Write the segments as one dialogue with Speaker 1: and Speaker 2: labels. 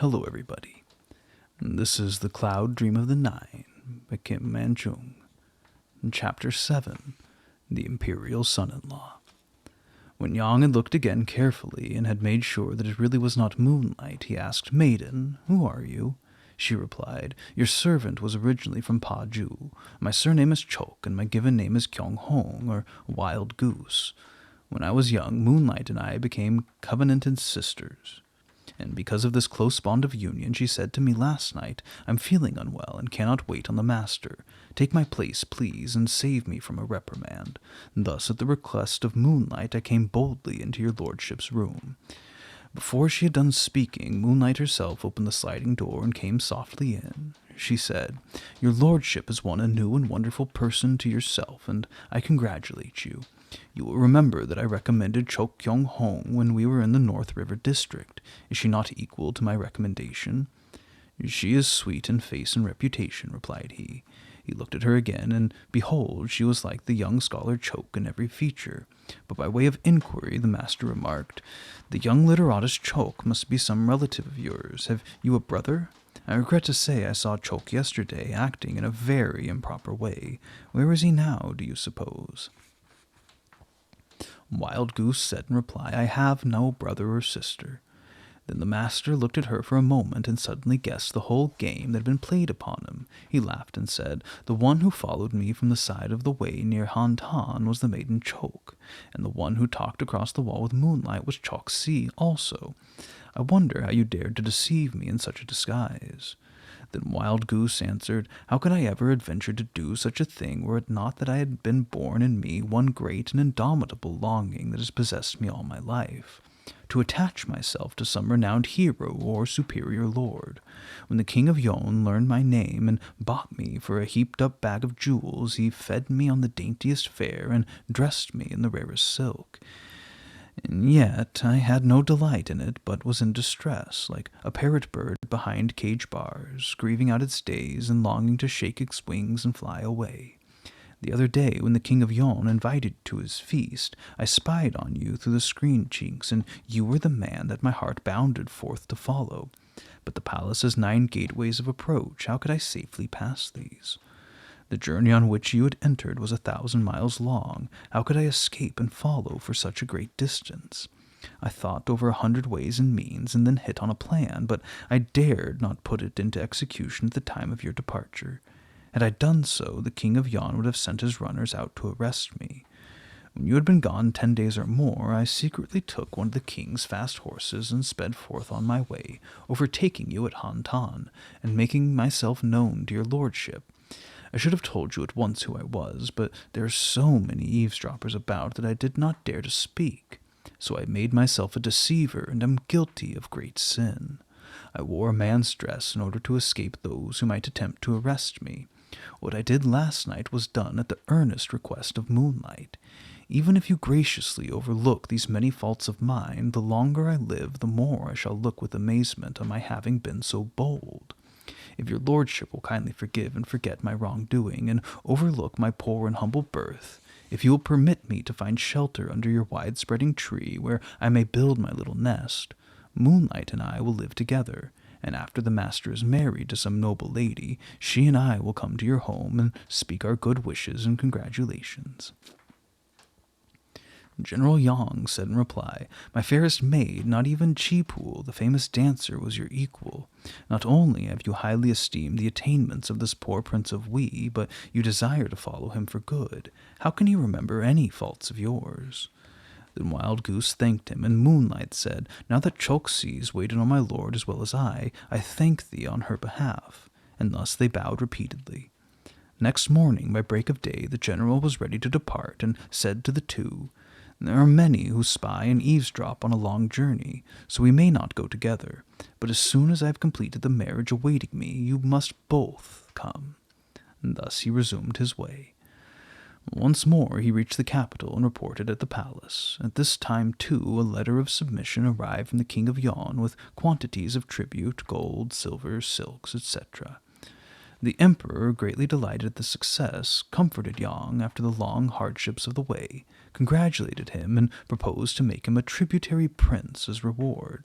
Speaker 1: Hello, everybody. This is The Cloud Dream of the Nine by Kim Man-Jung. Chapter 7, The Imperial Son-in-Law. When Yang had looked again carefully and had made sure that it really was not moonlight, he asked, "Maiden, who are you?" She replied, "Your servant was originally from Pa-Ju. My surname is Chok, and my given name is Kyung-Hong, or Wild Goose. When I was young, Moonlight and I became covenanted sisters. And because of this close bond of union, she said to me last night, 'I'm feeling unwell and cannot wait on the master. Take my place, please, and save me from a reprimand.' Thus, at the request of Moonlight, I came boldly into your lordship's room." Before she had done speaking, Moonlight herself opened the sliding door and came softly in. She said, "Your lordship has won a new and wonderful person to yourself, and I congratulate you. You will remember that I recommended Chok Kyung-Hong when we were in the North River District. Is she not equal to my recommendation?" "She is sweet in face and reputation," replied he. He looked at her again, and behold, she was like the young scholar Chok in every feature. But by way of inquiry, the master remarked, "The young literatist Chok must be some relative of yours. Have you a brother? I regret to say I saw Chok yesterday acting in a very improper way. Where is he now, do you suppose?" Wild Goose said in reply, "I have no brother or sister." Then the master looked at her for a moment and suddenly guessed the whole game that had been played upon him. He laughed and said, "The one who followed me from the side of the way near Han was the maiden Chok, and the one who talked across the wall with Moonlight was Chok Si also. I wonder how you dared to deceive me in such a disguise." Then Wild Goose answered, "How could I ever adventure to do such a thing were it not that I had been born in me one great and indomitable longing that has possessed me all my life, to attach myself to some renowned hero or superior lord. When the king of Yon learned my name and bought me for a heaped-up bag of jewels, he fed me on the daintiest fare and dressed me in the rarest silk. And yet I had no delight in it, but was in distress, like a parrot bird behind cage bars, grieving out its days and longing to shake its wings and fly away. The other day, when the king of Yon invited to his feast, I spied on you through the screen chinks, and you were the man that my heart bounded forth to follow. But the palace has 9 gateways of approach. How could I safely pass these? The journey on which you had entered was 1,000 miles long. How could I escape and follow for such a great distance? I thought over 100 ways and means, and then hit on a plan, but I dared not put it into execution at the time of your departure. Had I done so, the king of Yon would have sent his runners out to arrest me. When you had been gone 10 days or more, I secretly took one of the king's fast horses and sped forth on my way, overtaking you at Han, and making myself known to your lordship. I should have told you at once who I was, but there are so many eavesdroppers about that I did not dare to speak. So I made myself a deceiver and am guilty of great sin. I wore a man's dress in order to escape those who might attempt to arrest me. What I did last night was done at the earnest request of Moonlight. Even if you graciously overlook these many faults of mine, the longer I live, the more I shall look with amazement on my having been so bold. If your lordship will kindly forgive and forget my wrongdoing, and overlook my poor and humble birth, if you will permit me to find shelter under your wide-spreading tree where I may build my little nest, Moonlight and I will live together, and after the master is married to some noble lady, she and I will come to your home and speak our good wishes and congratulations." General Yang said in reply, "My fairest maid, not even Chi-Pool, the famous dancer, was your equal. Not only have you highly esteemed the attainments of this poor Prince of Wei, but you desire to follow him for good. How can he remember any faults of yours?" Then Wild Goose thanked him, and Moonlight said, "Now that Chok has waited on my lord as well as I thank thee on her behalf." And thus they bowed repeatedly. Next morning, by break of day, the general was ready to depart, and said to the two, "There are many who spy and eavesdrop on a long journey, so we may not go together. But as soon as I have completed the marriage awaiting me, you must both come." And thus he resumed his way. Once more he reached the capital and reported at the palace. At this time, too, a letter of submission arrived from the king of Yon with quantities of tribute, gold, silver, silks, etc. The emperor, greatly delighted at the success, comforted Yang after the long hardships of the way, congratulated him, and proposed to make him a tributary prince as reward.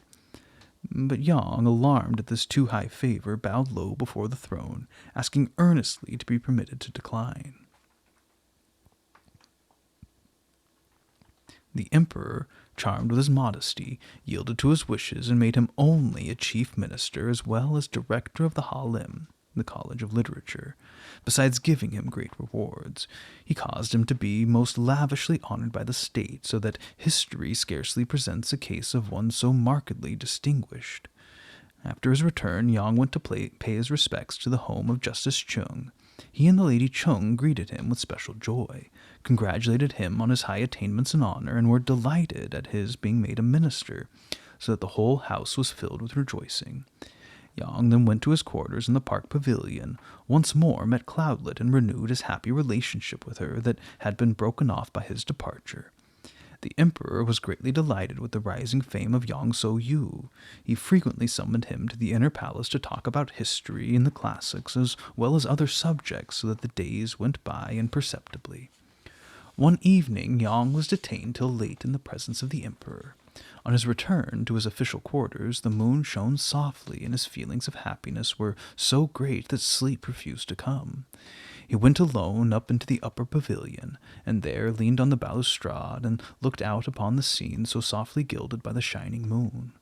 Speaker 1: But Yang, alarmed at this too high favor, bowed low before the throne, asking earnestly to be permitted to decline. The emperor, charmed with his modesty, yielded to his wishes and made him only a chief minister as well as director of the Halim, the College of Literature. Besides giving him great rewards, he caused him to be most lavishly honored by the state, so that history scarcely presents a case of one so markedly distinguished. After his return, Yang went to pay his respects to the home of Justice Chung. He and the Lady Chung greeted him with special joy, congratulated him on his high attainments and honor, and were delighted at his being made a minister, so that the whole house was filled with rejoicing. Yang then went to his quarters in the park pavilion, once more met Cloudlet, and renewed his happy relationship with her that had been broken off by his departure. The emperor was greatly delighted with the rising fame of Yang So-yu. He frequently summoned him to the inner palace to talk about history and the classics, as well as other subjects, so that the days went by imperceptibly. One evening, Yang was detained till late in the presence of the emperor. On his return to his official quarters, the moon shone softly, and his feelings of happiness were so great that sleep refused to come. He went alone up into the upper pavilion, and there leaned on the balustrade and looked out upon the scene so softly gilded by the shining moon.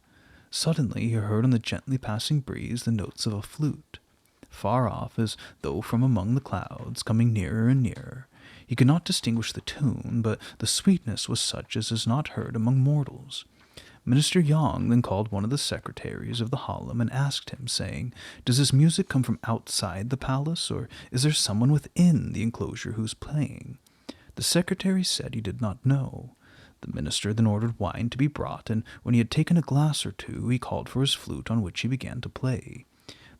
Speaker 1: Suddenly he heard on the gently passing breeze the notes of a flute, far off as though from among the clouds, coming nearer and nearer. He could not distinguish the tune, but the sweetness was such as is not heard among mortals. Minister Yang then called one of the secretaries of the Halim and asked him, saying, "Does this music come from outside the palace, or is there someone within the enclosure who is playing?" The secretary said he did not know. The minister then ordered wine to be brought, and when he had taken a glass or two, he called for his flute, on which he began to play.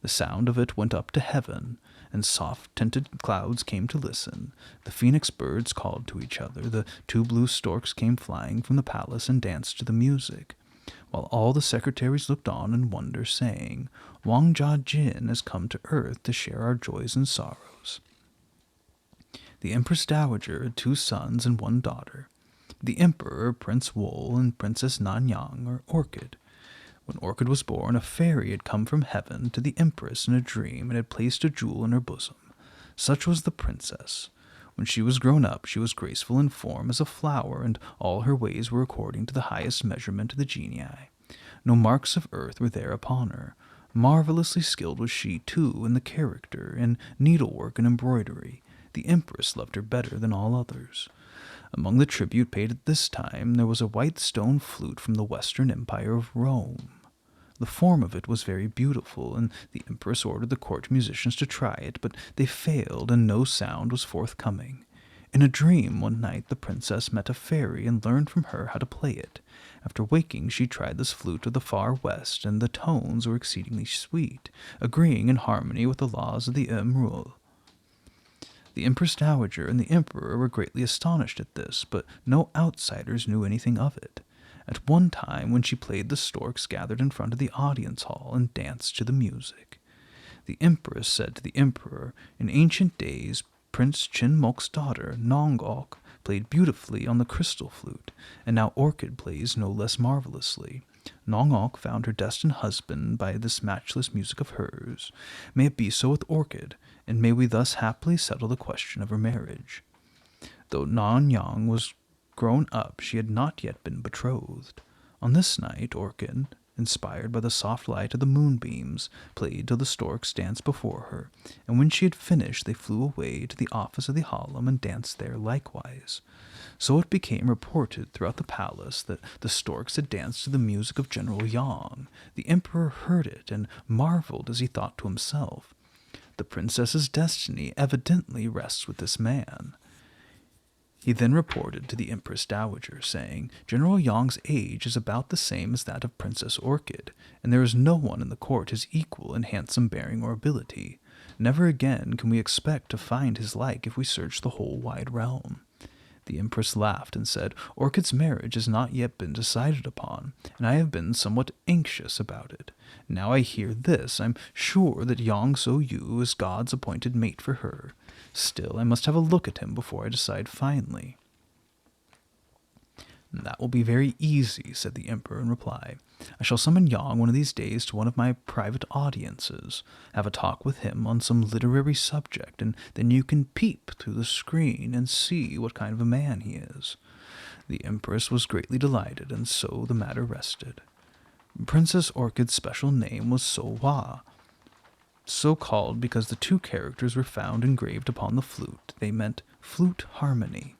Speaker 1: The sound of it went up to heaven, and soft-tinted clouds came to listen. The phoenix birds called to each other. The two blue storks came flying from the palace and danced to the music, while all the secretaries looked on in wonder, saying, "Wang Jia-jin has come to earth to share our joys and sorrows." The Empress Dowager had 2 sons and 1 daughter. The Emperor, Prince Wool, and Princess Nan-yang, or Orchid. When Orchid was born, a fairy had come from heaven to the Empress in a dream and had placed a jewel in her bosom. Such was the princess. When she was grown up, she was graceful in form as a flower, and all her ways were according to the highest measurement of the genii. No marks of earth were there upon her. Marvelously skilled was she, too, in the character, in needlework and embroidery. The Empress loved her better than all others. Among the tribute paid at this time, there was a white stone flute from the Western Empire of Rome. The form of it was very beautiful, and the Empress ordered the court musicians to try it, but they failed, and no sound was forthcoming. In a dream one night the princess met a fairy and learned from her how to play it. After waking, she tried this flute of the far west, and the tones were exceedingly sweet, agreeing in harmony with the laws of the Imperial. The Empress Dowager and the Emperor were greatly astonished at this, but no outsiders knew anything of it. At one time, when she played, the storks gathered in front of the audience hall and danced to the music. The Empress said to the Emperor, "In ancient days, Prince Chin-mok's daughter, Nong-ok, played beautifully on the crystal flute, and now Orchid plays no less marvelously. Nong-ok found her destined husband by this matchless music of hers. May it be so with Orchid, and may we thus happily settle the question of her marriage." Though Nan-yang was grown up, she had not yet been betrothed. On this night, Orchid, inspired by the soft light of the moonbeams, played till the storks danced before her, and when she had finished they flew away to the office of the Halim and danced there likewise. So it became reported throughout the palace that the storks had danced to the music of General Yang. The Emperor heard it and marveled as he thought to himself, "The princess's destiny evidently rests with this man." He then reported to the Empress Dowager, saying, "General Yang's age is about the same as that of Princess Orchid, and there is no one in the court his equal in handsome bearing or ability. Never again can we expect to find his like if we search the whole wide realm." The Empress laughed and said, "Orchid's marriage has not yet been decided upon, and I have been somewhat anxious about it. Now I hear this, I'm sure that Yang So-yu is God's appointed mate for her. Still, I must have a look at him before I decide finally." "That will be very easy," said the emperor in reply. "I shall summon Yang one of these days to one of my private audiences, have a talk with him on some literary subject, and then you can peep through the screen and see what kind of a man he is." The empress was greatly delighted, and so the matter rested. Princess Orchid's special name was So-Hwa, so called because the two characters were found engraved upon the flute. They meant flute harmony.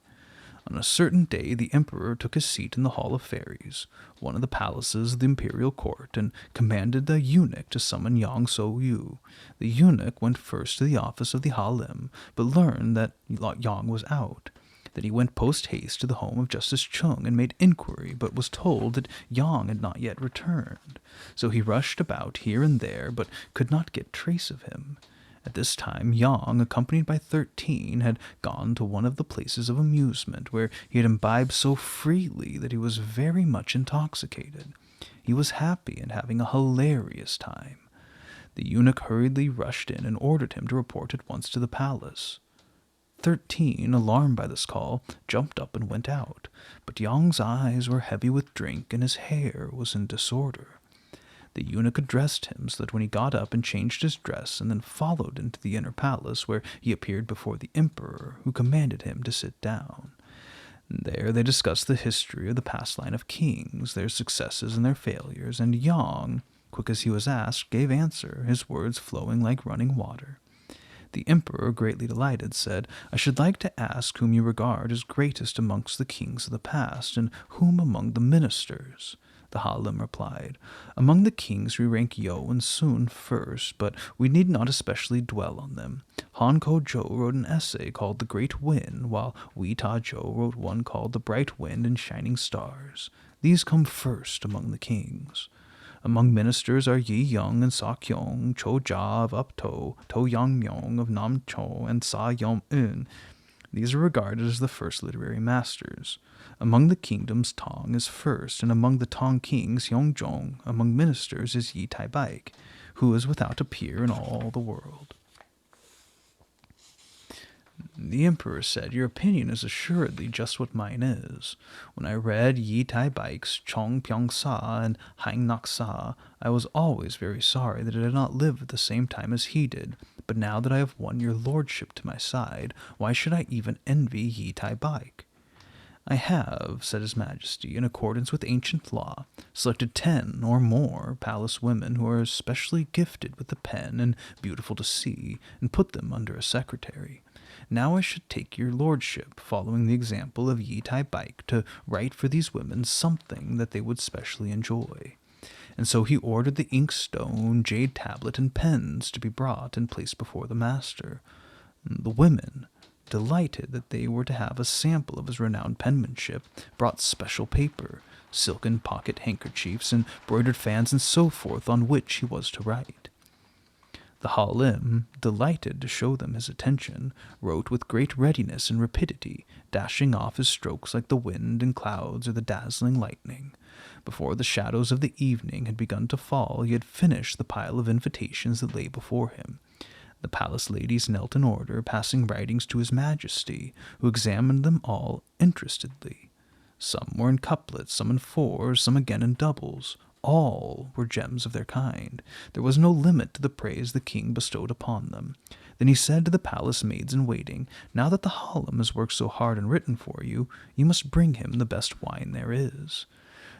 Speaker 1: On a certain day, the emperor took his seat in the Hall of Fairies, one of the palaces of the imperial court, and commanded the eunuch to summon Yang So-Yu. The eunuch went first to the office of the Halim, but learned that Yang was out. Then he went post-haste to the home of Justice Chung and made inquiry, but was told that Yang had not yet returned. So he rushed about here and there, but could not get trace of him. At this time, Yang, accompanied by 13, had gone to one of the places of amusement, where he had imbibed so freely that he was very much intoxicated. He was happy and having a hilarious time. The eunuch hurriedly rushed in and ordered him to report at once to the palace. 13, alarmed by this call, jumped up and went out, but Yang's eyes were heavy with drink and his hair was in disorder. The eunuch addressed him so that when he got up and changed his dress and then followed into the inner palace, where he appeared before the emperor, who commanded him to sit down. There they discussed the history of the past line of kings, their successes and their failures, and Yang, quick as he was asked, gave answer, his words flowing like running water. The emperor, greatly delighted, said, "I should like to ask whom you regard as greatest amongst the kings of the past, and whom among the ministers?" The Halim replied, "Among the kings we rank Yo and Sun first, but we need not especially dwell on them. Han Ko-jo wrote an essay called The Great Wind, while Wee Ta-jo wrote one called The Bright Wind and Shining Stars. These come first among the kings. Among ministers are Yi Young and Sa Kyung, Cho Ja of Upto, To Yang Myung of Nam Cho, and Sa Yom Un. These are regarded as the first literary masters. Among the kingdoms, Tong is first, and among the Tong kings, Yongjong. Among ministers is Yi Tai-baik, who is without a peer in all the world." The emperor said, "Your opinion is assuredly just what mine is. When I read Yi Tai-baik's Chong Pyong-sa and Hang Nak-sa, I was always very sorry that I did not live at the same time as he did. But now that I have won your lordship to my side, why should I even envy Yi Tai-baik? I have," said His Majesty, "in accordance with ancient law, selected 10 or more palace women who are especially gifted with the pen and beautiful to see, and put them under a secretary. Now I should take your lordship, following the example of Yi Tai-baik, to write for these women something that they would specially enjoy." And so he ordered the inkstone, jade tablet, and pens to be brought and placed before the master. The women, delighted that they were to have a sample of his renowned penmanship, brought special paper, silken pocket handkerchiefs, embroidered fans, and so forth, on which he was to write. The Halim, delighted to show them his attention, wrote with great readiness and rapidity, dashing off his strokes like the wind and clouds or the dazzling lightning. Before the shadows of the evening had begun to fall, he had finished the pile of invitations that lay before him. The palace ladies knelt in order, passing writings to His Majesty, who examined them all interestedly. Some were in couplets, some in fours, some again in doubles. All were gems of their kind. There was no limit to the praise the king bestowed upon them. Then he said to the palace maids-in-waiting, "Now that the Halim has worked so hard and written for you, you must bring him the best wine there is."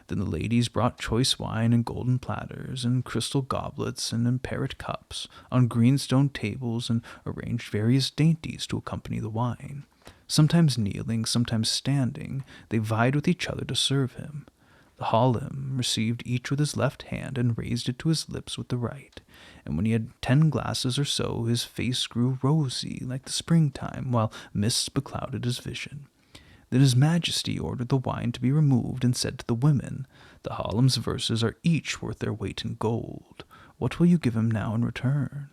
Speaker 1: Then the ladies brought choice wine in golden platters, and crystal goblets, and in parrot cups, on greenstone tables, and arranged various dainties to accompany the wine. Sometimes kneeling, sometimes standing, they vied with each other to serve him. The Halim received each with his left hand and raised it to his lips with the right, and when he had 10 glasses or so, his face grew rosy like the springtime, while mists beclouded his vision. Then His Majesty ordered the wine to be removed and said to the women, "The Halim's verses are each worth their weight in gold. What will you give him now in return?"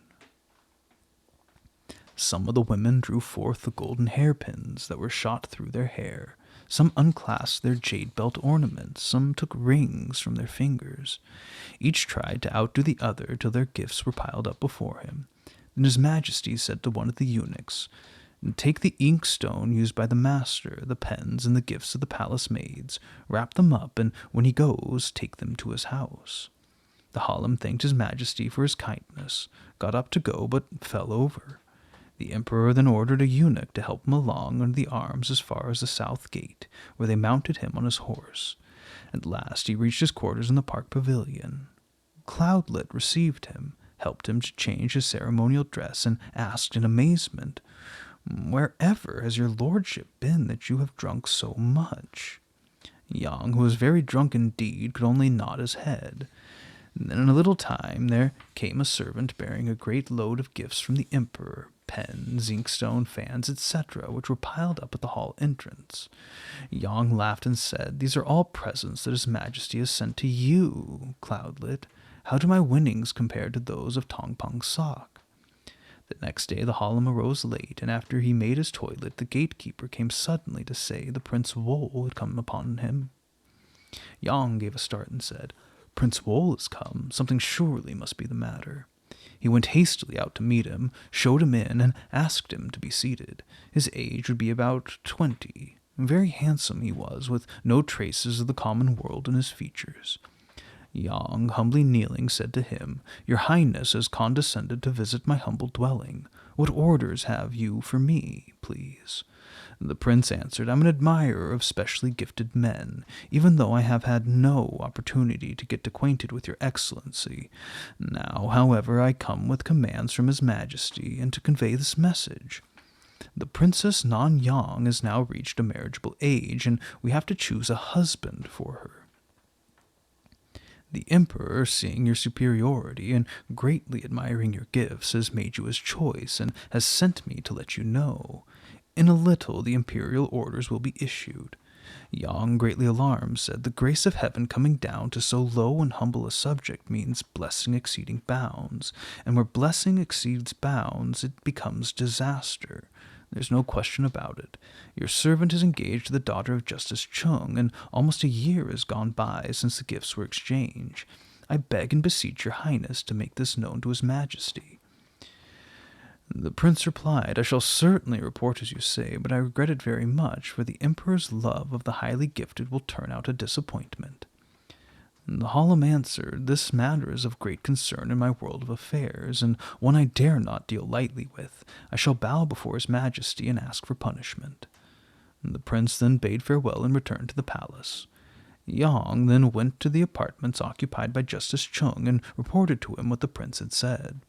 Speaker 1: Some of the women drew forth the golden hairpins that were shot through their hair. Some unclasped their jade belt ornaments. Some took rings from their fingers. Each tried to outdo the other till their gifts were piled up before him. Then His Majesty said to one of the eunuchs, Take the inkstone used by the master, the pens, and the gifts of the palace maids, wrap them up, and when he goes, take them to his house. The Hallam thanked his majesty for his kindness, got up to go, but fell over. The emperor then ordered a eunuch to help him along under the arms as far as the south gate, where they mounted him on his horse. At last he reached his quarters in the park pavilion. Cloudlet received him, helped him to change his ceremonial dress, and asked in amazement, "Wherever has your lordship been that you have drunk so much?" Yang, who was very drunk indeed, could only nod his head. Then in a little time there came a servant bearing a great load of gifts from the emperor, pens, inkstone, fans, etc., which were piled up at the hall entrance. Yang laughed and said, "These are all presents that his majesty has sent to you, Cloudlet. How do my winnings compare to those of Tong Pong Sok?" The next day the Hallam arose late, and after he made his toilet, the gatekeeper came suddenly to say the Prince Woal had come upon him. Yang gave a start and said, "Prince Woal has come. Something surely must be the matter." He went hastily out to meet him, showed him in, and asked him to be seated. His age would be about 20. Very handsome he was, with no traces of the common world in his features. Yang, humbly kneeling, said to him, "Your Highness has condescended to visit my humble dwelling. What orders have you for me, please?" The prince answered, "I'm an admirer of specially gifted men, even though I have had no opportunity to get acquainted with your excellency. Now, however, I come with commands from his majesty, and to convey this message. The Princess Nan-yang has now reached a marriageable age, and we have to choose a husband for her. The emperor, seeing your superiority and greatly admiring your gifts, has made you his choice, and has sent me to let you know. In a little the imperial orders will be issued." Yang, greatly alarmed, said, "The grace of heaven coming down to so low and humble a subject means blessing exceeding bounds, and where blessing exceeds bounds it becomes disaster. There's no question about it. Your servant is engaged to the daughter of Justice Chung, and almost a year has gone by since the gifts were exchanged. I beg and beseech your Highness to make this known to his majesty." The prince replied, "I shall certainly report as you say, but I regret it very much, for the emperor's love of the highly gifted will turn out a disappointment." The Hallam answered, "This matter is of great concern in my world of affairs, and one I dare not deal lightly with. I shall bow before his majesty and ask for punishment." The prince then bade farewell and returned to the palace. Yang then went to the apartments occupied by Justice Chung and reported to him what the prince had said.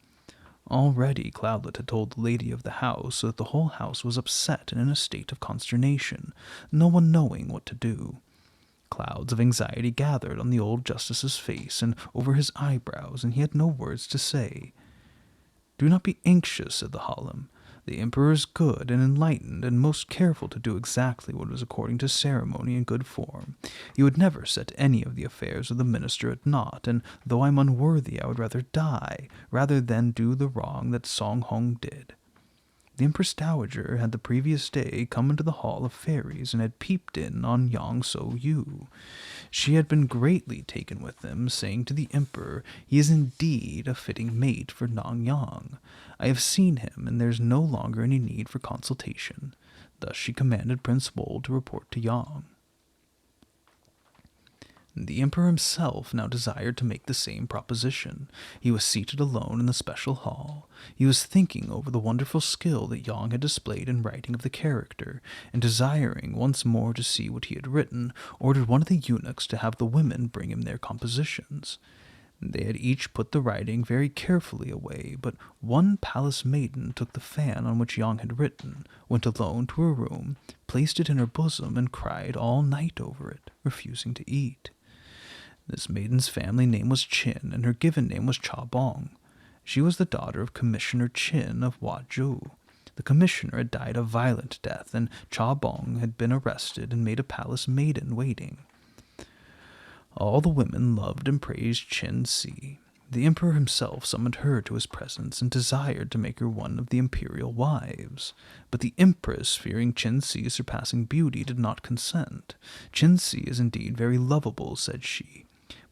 Speaker 1: Already Cloudlet had told the lady of the house, so that the whole house was upset and in a state of consternation, no one knowing what to do. Clouds of anxiety gathered on the old justice's face and over his eyebrows, and he had no words to say. "Do not be anxious," said the Hallam. "The emperor is good and enlightened, and most careful to do exactly what is according to ceremony and good form. He would never set any of the affairs of the minister at naught, and though I am unworthy, I would rather die, rather than do the wrong that Song Hong did." The Empress Dowager had the previous day come into the Hall of Fairies and had peeped in on Yang So-yu. She had been greatly taken with him, saying to the emperor, "He is indeed a fitting mate for Nan-yang. I have seen him, and there is no longer any need for consultation." Thus she commanded Prince Woal to report to Yang. The emperor himself now desired to make the same proposition. He was seated alone in the special hall. He was thinking over the wonderful skill that Yang had displayed in writing of the character, and desiring once more to see what he had written, ordered one of the eunuchs to have the women bring him their compositions. They had each put the writing very carefully away, but one palace maiden took the fan on which Yang had written, went alone to her room, placed it in her bosom, and cried all night over it, refusing to eat. This maiden's family name was Chin, and her given name was Cha Bong. She was the daughter of Commissioner Chin of Wazhou. The commissioner had died a violent death, and Cha Bong had been arrested and made a palace maiden waiting. All the women loved and praised Chin Si. The emperor himself summoned her to his presence and desired to make her one of the imperial wives. But the empress, fearing Chin Si's surpassing beauty, did not consent. "Chin Si is indeed very lovable," said she,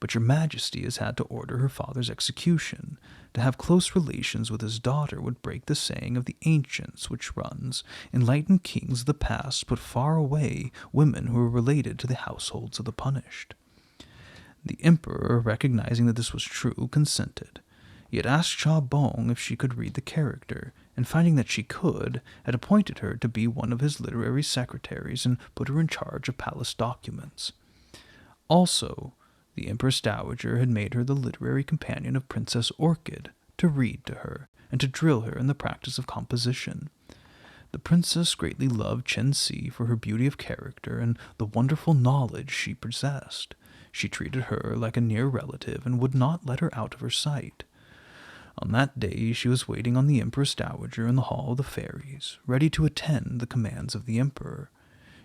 Speaker 1: but your majesty has had to order her father's execution. To have close relations with his daughter would break the saying of the ancients, which runs, enlightened kings of the past put far away women who were related to the households of the punished. The emperor, recognizing that this was true, consented. He had asked Cha Bong if she could read the character, and finding that she could, had appointed her to be one of his literary secretaries and put her in charge of palace documents. Also, the Empress Dowager had made her the literary companion of Princess Orchid, to read to her, and to drill her in the practice of composition. The princess greatly loved Chen Si for her beauty of character and the wonderful knowledge she possessed. She treated her like a near relative and would not let her out of her sight. On that day she was waiting on the Empress Dowager in the Hall of the Fairies, ready to attend the commands of the emperor.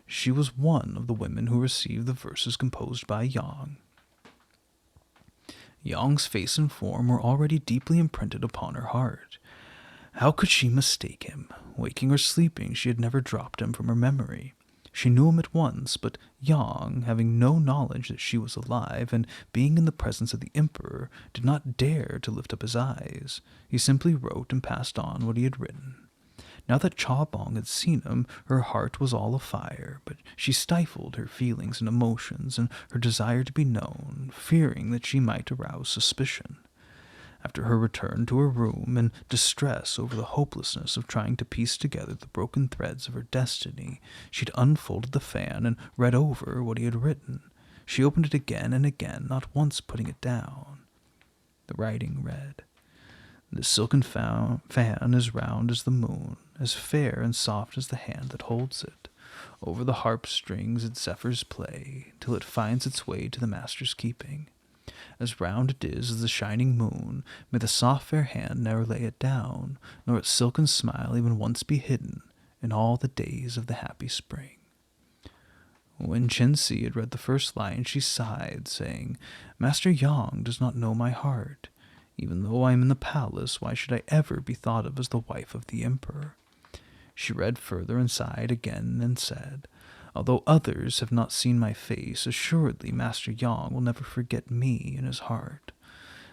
Speaker 1: She was one of the women who received the verses composed by Yang. Yang's face and form were already deeply imprinted upon her heart. How could she mistake him? Waking or sleeping, she had never dropped him from her memory. She knew him at once, but Yang, having no knowledge that she was alive, and being in the presence of the emperor, did not dare to lift up his eyes. He simply wrote and passed on what he had written. Now that Cha Bong had seen him, her heart was all afire, but she stifled her feelings and emotions and her desire to be known, fearing that she might arouse suspicion. After her return to her room, in distress over the hopelessness of trying to piece together the broken threads of her destiny, she had unfolded the fan and read over what he had written. She opened it again and again, not once putting it down. The writing read, "The silken fan is round as the moon, as fair and soft as the hand that holds it. Over the harp strings its zephyrs play, till it finds its way to the master's keeping. As round it is as the shining moon, may the soft fair hand ne'er lay it down, nor its silken smile even once be hidden in all the days of the happy spring." When Chen Si had read the first line, she sighed, saying, "Master Yang does not know my heart. Even though I am in the palace, why should I ever be thought of as the wife of the emperor?" She read further and sighed again and said, "Although others have not seen my face, assuredly Master Yang will never forget me in his heart.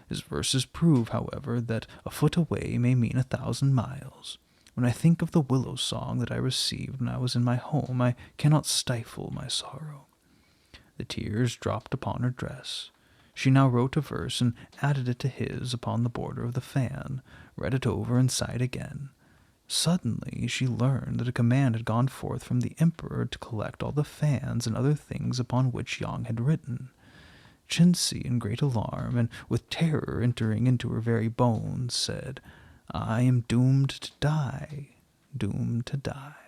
Speaker 1: His verses prove, however, that a foot away may mean 1,000 miles. When I think of the willow song that I received when I was in my home, I cannot stifle my sorrow." The tears dropped upon her dress. She now wrote a verse and added it to his upon the border of the fan, read it over and sighed again. Suddenly she learned that a command had gone forth from the emperor to collect all the fans and other things upon which Yang had written. Chen Si, in great alarm, and with terror entering into her very bones, said, "I am doomed to die, doomed to die."